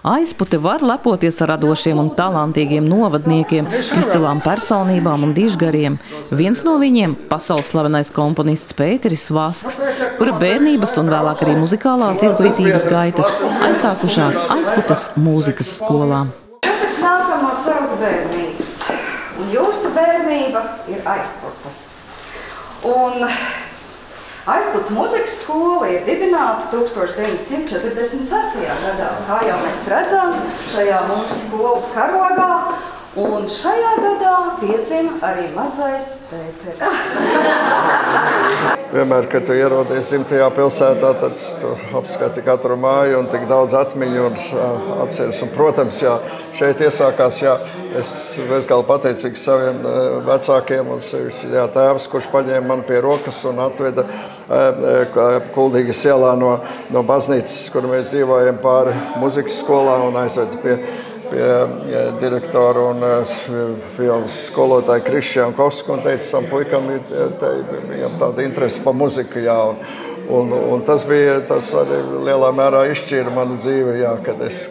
Aizpute var lepoties ar radošiem un talantīgiem novadniekiem, izcilām personībām un dižgariem. Viens no viņiem – pasaules slavenais komponists Pēteris Vasks, kura bērnības un vēlāk arī muzikālās izglītības gaitas aizsākušās Aizputes mūzikas skolā. Katrs nākam no savas bērnības, un jūsu bērnība ir Aizpute. Un Aizputes mūzikas skola ir dibināta 1946. gadā, kā jau mēs redzam, šajā mūsu skolas karogā, un šajā gadā piedzima arī mazais Pēteris. Vienmēr, kad tu ierodies dzimtajā pilsētā, tad tu apskati katru māju un tik daudz atmiņu un atceries. Un, protams, šeit iesākās, es bezgalīgi pateicīgs saviem vecākiem un sevišķi tēvs, kurš paņēma man pie rokas un atveda Kuldīgas ielā no baznīcas, kur mēs dzīvojam pāri muzikas skolā un aizveda pie direktoru un violas skolotāju Krišs Jankovsku un teica, tam puikam viņam tāda interese pa muziku, un tas arī lielā mērā izšķīra manu dzīvi,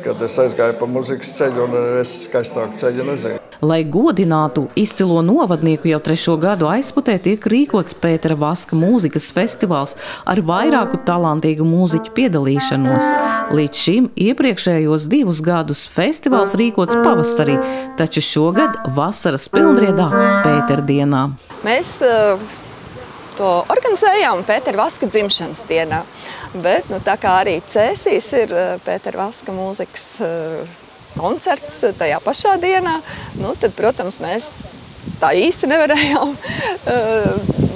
kad es aizgāju pa muzikas ceļu un es skaistāku ceļu nezinu. Lai godinātu izcilo novadnieku, jau 3. gadu Aizputē tiek rīkots Pētera Vaska mūzikas festivāls ar vairāku talantīgu mūziķu piedalīšanos. Līdz šim iepriekšējos 2 gadus festivāls rīkots pavasarī, taču šogad vasaras pilnbriedā Pētera dienā. Mēs to organizējām Pētera Vaska dzimšanas dienā, bet tā kā arī Cēsīs ir Pētera Vaska mūzikas koncerts tajā pašā dienā, tad, protams, mēs tā īsti nevarējām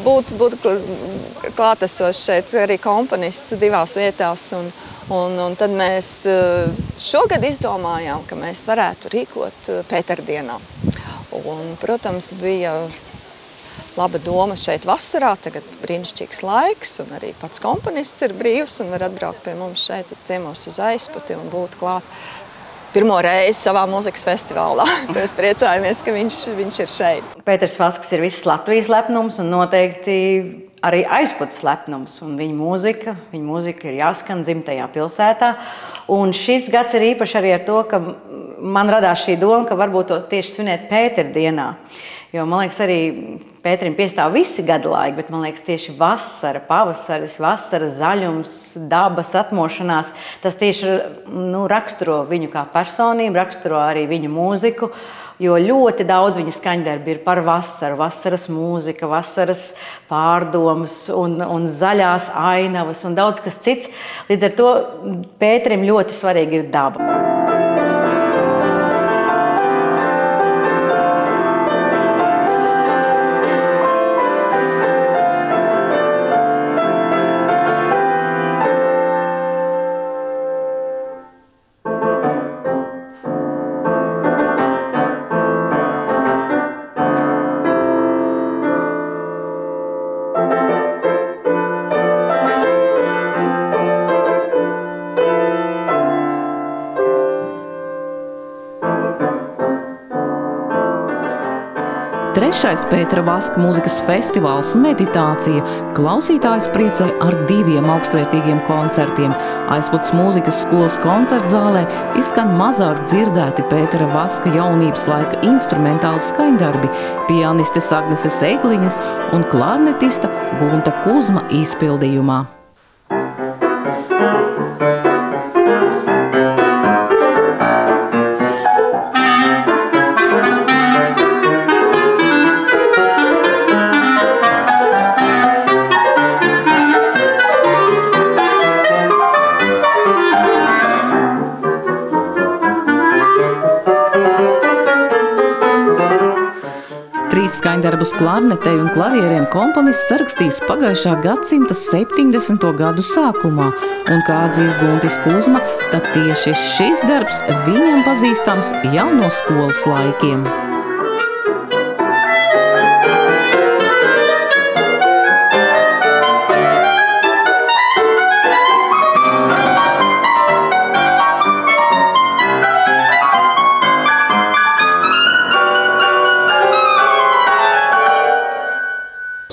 būt klātesoši šeit arī komponists 2 vietās. Un tad mēs šogad izdomājām, ka mēs varētu rīkot Pētera dienā. Un, protams, bija laba doma šeit vasarā, tagad brīnišķīgs laiks, un arī pats komponists ir brīvs un var atbraukt pie mums šeit ciemos uz Aizputi un būt klāt pirmo reizi savā mūzikas festivālā. Mēs priecājamies, ka viņš ir šeit. Pēters Vasks ir visas Latvijas lepnums un noteikti arī Aizputes lepnums. Un viņa mūzika ir jāskan dzimtajā pilsētā. Un šis gads ir īpaši arī ar to, ka man radās šī doma, ka varbūt to tieši svinēt Pētera dienā. Jo, man liekas, arī Pēterim piestāv visi gada laiki, bet, man liekas, tieši vasara, pavasaris, vasara, zaļums, dabas atmošanās, tas tieši raksturo viņu kā personību, raksturo arī viņu mūziku, jo ļoti daudz viņa skaņdarbi ir par vasaru, vasaras mūzika, vasaras pārdomas un zaļās ainavas un daudz kas cits. Līdz ar to Pēterim ļoti svarīgi ir daba. Trešais Pētera Vaska mūzikas festivāls Meditācija klausītājus priecē ar 2 augstvērtīgiem koncertiem. Aizputes mūzikas skolas koncertzālē izskan mazāk dzirdēti Pētera Vaska jaunības laika instrumentāli skaņdarbi, pianistes Agneses Egliņas un klarnetista Gunta Kuzma izpildījumā. Skaņdarbus klarnetei un klavieriem komponists sarakstījis pagājušā gadsimta 70. gadu sākumā, un kā atzīst Guntis Kuzma, tad tieši šis darbs viņam pazīstams jau no skolas laikiem.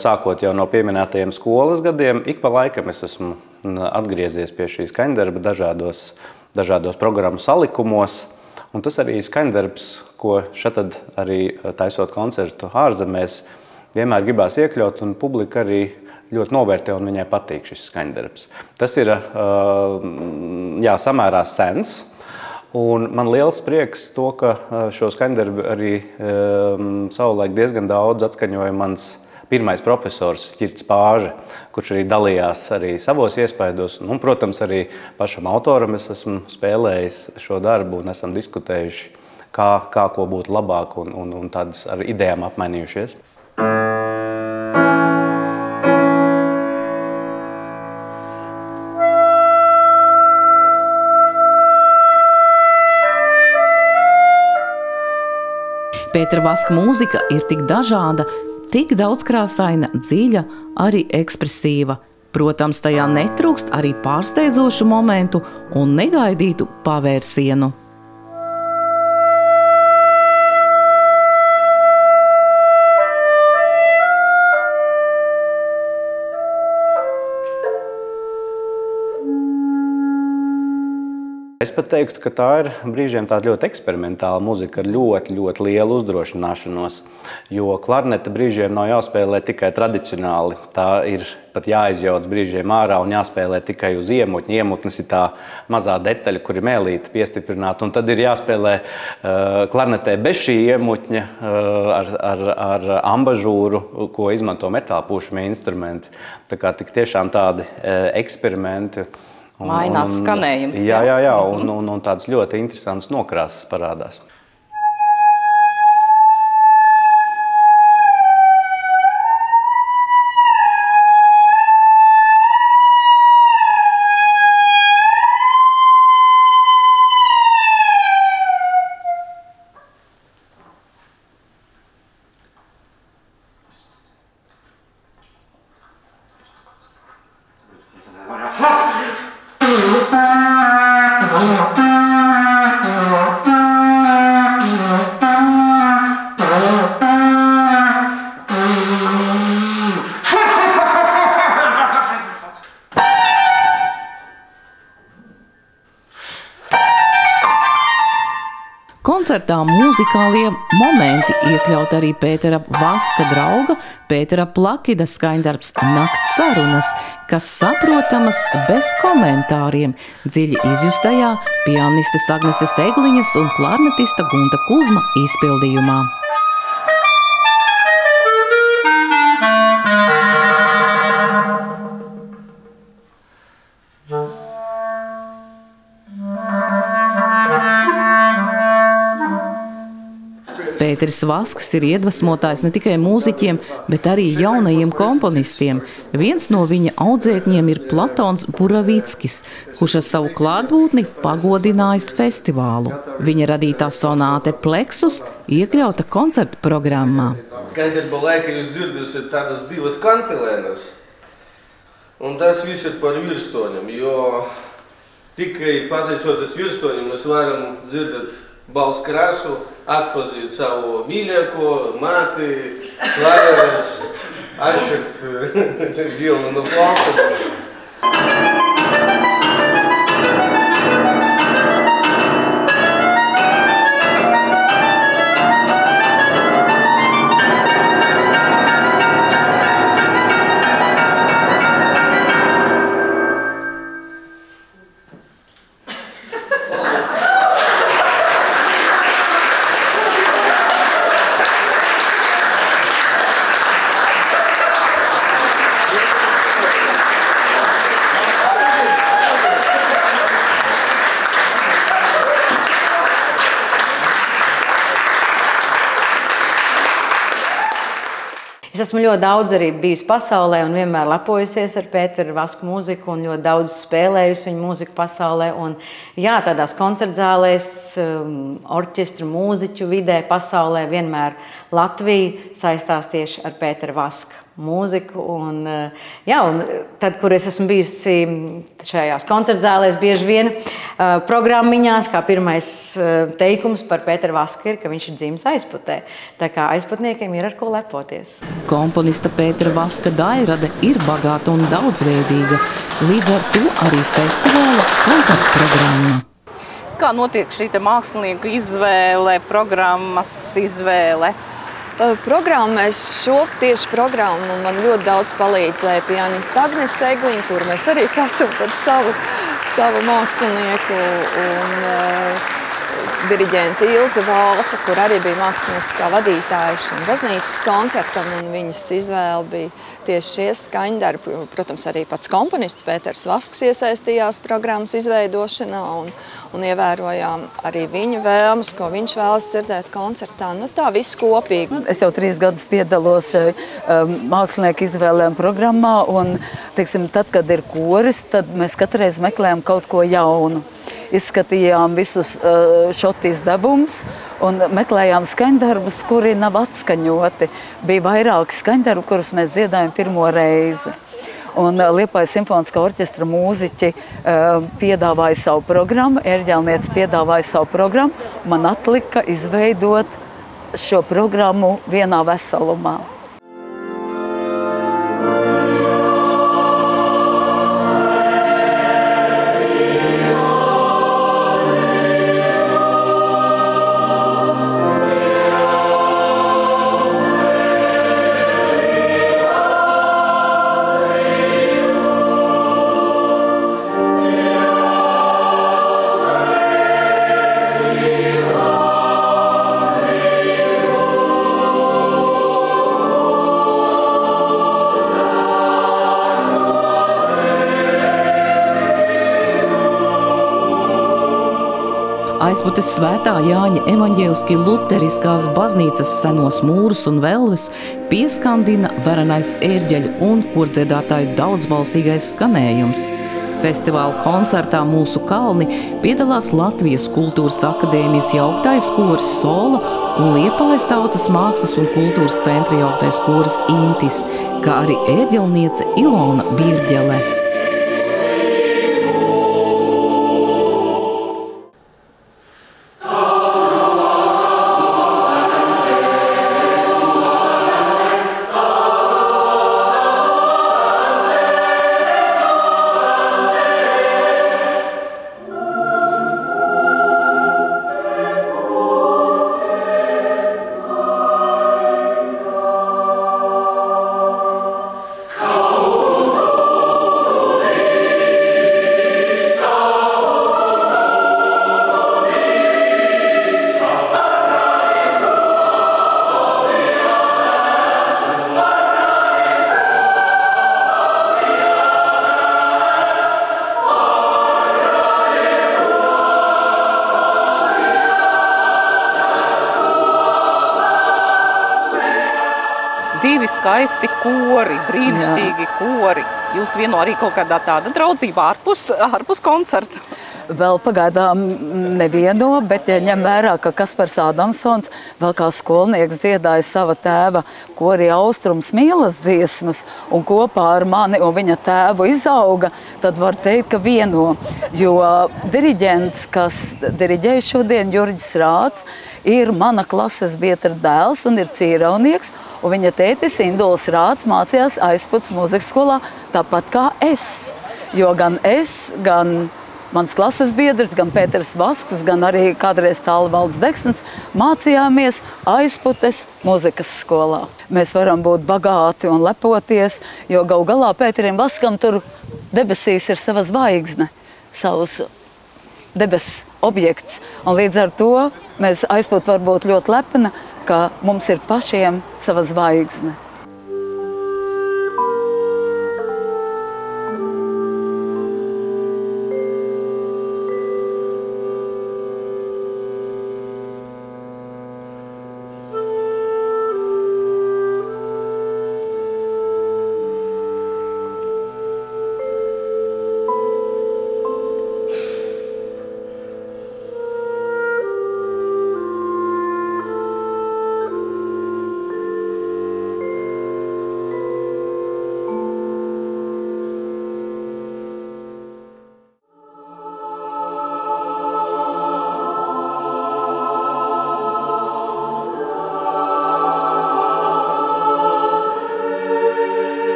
Sākot jau no pieminētajiem skolas gadiem, ik pa laikam es esmu atgriezies pie šī skaņdarba dažādos dažādos programmu salikumos. Un tas arī skaņdarbs, ko šatad arī taisot koncertu ārzemēs, vienmēr gribās iekļaut, un publika arī ļoti novērtē, un viņai patīk šis skaņdarbs. Tas ir samērā sens, un man liels prieks to, ka šo skaņdarbu arī savulaik diezgan daudz atskaņoja mans pirmais profesors Ķirts Pāže, kurš arī dalījās arī savos iespaidos. Un, protams, arī pašam autoram es esmu spēlējis šo darbu un esam diskutējuši, kā ko būtu labāk un tādas ar idejām apmainījušies. Pētera Vaska mūzika ir tik dažāda, tik daudzkrāsaina, dziļa, arī ekspresīva. Protams, tajā netrūkst arī pārsteidzošu momentu un negaidītu pavērsienu. Es pat teiktu, ka tā ir brīžiem tāda ļoti eksperimentāla muzika ar ļoti, ļoti lielu uzdrošināšanos, jo klarneta brīžiem nav jāspēlē tikai tradicionāli. Tā ir pat jāizjauc brīžiem ārā un jāspēlē tikai uz iemutņa. Iemutnes ir tā mazā detaļa, kur ir mēlīte piestiprināta, un tad ir jāspēlē klarnetē bez šī iemutņa ar ambažūru, ko izmanto metālpūšamie instrumenti. Tā kā tik tiešām tādi eksperimenti. Mainās skanējums. Jā, un tādas ļoti interesantas nokrāsas parādās. Koncertā muzikālie momenti iekļaut arī Pētera Vaska drauga Pētera Plakida skaņdarbs Nakts sarunas, kas saprotamas bez komentāriem, dziļi izjustajā pianistes Agneses Egliņas un klarnetista Gunta Kuzma izpildījumā. Pēteris Vasks ir iedvesmotājs ne tikai mūziķiem, bet arī jaunajiem komponistiem. Viens no viņa audzēkņiem ir Platons Buravīckis, kurš ar savu klātbūtni pagodinājis festivālu. Viņa radītā sonāte Pleksus iekļauta koncertu programmā. Skaņdarba laikā jūs dzirdēsiet tādas divas kantilēnas, un tas viss ir par virstoņiem, jo tikai pateicoties virstoņiem mēs varam dzirdēt balss krāsu, atpazīt savu mīļāko, māti, klaveres, atšķirt vilnu no flautas. Es esmu ļoti daudz arī bijusi pasaulē un vienmēr lepojusies ar Pētera Vaska mūziku un ļoti daudz spēlējusi viņa mūziku pasaulē. Un, jā, tādās koncertzālēs, orķestru mūziķu vidē pasaulē vienmēr Latvija saistās tieši ar Pētera Vaska mūziku. Un, jā, un tad, kur es esmu bijusi šajās koncertzālēs, bieži vien programmiņās, kā pirmais teikums par Pētera Vasku ir, ka viņš ir dzimis Aizputē. Tā kā aizputniekiem ir ar ko lepoties. Komponista Pētera Vaska dairade ir bagāta un daudzveidīga. Līdz ar to arī festivāla koncertu programma. kā notiek šī mākslinieku izvēle, programmas izvēle? Tieši programmu man ļoti daudz palīdzēja pianista Agnes Egliņa, kuru mēs arī saucam par savu mākslinieku, un diriģente Ilze Valca, kur arī bija mākslinieckā vadītāja šim baznīcas koncertam, un viņas izvēle bija tieši šie skaņdarbi. Protams, arī pats komponists Pēters Vasks iesaistījās programmas izveidošanā, un ievērojām arī viņa vēlmes, ko viņš vēlas dzirdēt koncertā. Tā viss kopīgi. Es jau 3 gadus piedalos šai mākslinieku izvēlēm programmā, un, teiksim, tad, kad ir koris, tad mēs katreiz meklējam kaut ko jaunu. Izskatījām visus šotīs debumus un meklējām skaņdarbus, kuri nav atskaņoti. Bija vairāki skaņdarbi, kurus mēs dziedājam pirmo reizi. Un Liepājas simfoniskā orķestra mūziķi piedāvāja savu programmu, ērģelniece piedāvāja savu programmu. Man atlika izveidot šo programmu vienā veselumā. Aizputes Svētā Jāņa evaņģēliski luteriskās baznīcas senos mūrus un velves pieskandina varenais ērģeļu un kordziedātāju daudzbalsīgais skanējums. Festivāla koncertā Mūsu kalni piedalās Latvijas Kultūras akadēmijas jauktais koris Sola un Liepājas tautas mākslas un kultūras centra jauktais koris Intis, kā arī ērģelniece Ilona Birģele. Divi skaisti kori, brīnišķīgi kori. Jūs vieno arī kaut kādā tāda draudzība ārpus koncerta? Vēl pagaidām nevieno, bet ja ņem vērā, ka Kaspars Ādamsons vēl kā skolnieks dziedāja sava tēva kori Austrums mīlas dziesmas un kopā ar mani un viņa tēvu izauga, tad var teikt, ka vieno. Jo diriģents, kas diriģēja šodien, Jurģis Rāds, ir mana klases biedra dēls un ir cīraunieks, un viņa tētis Induls Rāds mācījās Aizputes mūzikas skolā tāpat kā es. Jo gan es, gan mans klases biedrs, gan Pēters Vasks, gan arī kādreiz Tālvalds Deksnis mācījāmies Aizputes mūzikas skolā. Mēs varam būt bagāti un lepoties, jo gau galā Pēterim Vaskam tur debesīs ir sava zvaigzne, savus debesu objekts. Un līdz ar to mēs Aizpute var būt ļoti lepna, ka mums ir pašiem sava zvaigzne.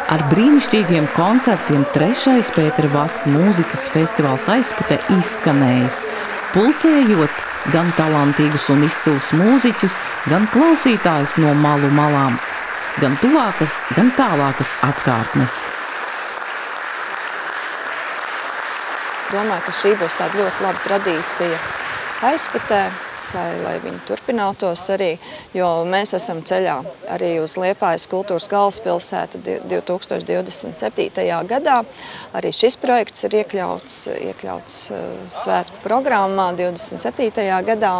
Ar brīnišķīgiem koncertiem 3. Pētera Vaska mūzikas festivāls Aizputē izskanējis, pulcējot gan talantīgus un izcilus mūziķus, gan klausītājus no malu malām, gan tuvākas, gan tālākas apkārtnes. Domāju, ka šī būs tāda ļoti laba tradīcija Aizputē, lai viņi turpinātos arī, jo mēs esam ceļā arī uz Liepājas kultūras galvaspilsētu 2027. gadā. Arī šis projekts ir iekļauts svētku programmā 27. gadā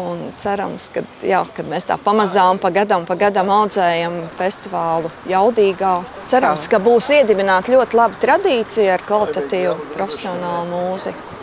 un cerams, kad mēs tā pamazām pa gadam audzējam festivālu jaudīgā. Cerams, ka būs iedibināta ļoti laba tradīcija ar kvalitatīvu profesionālu mūziku.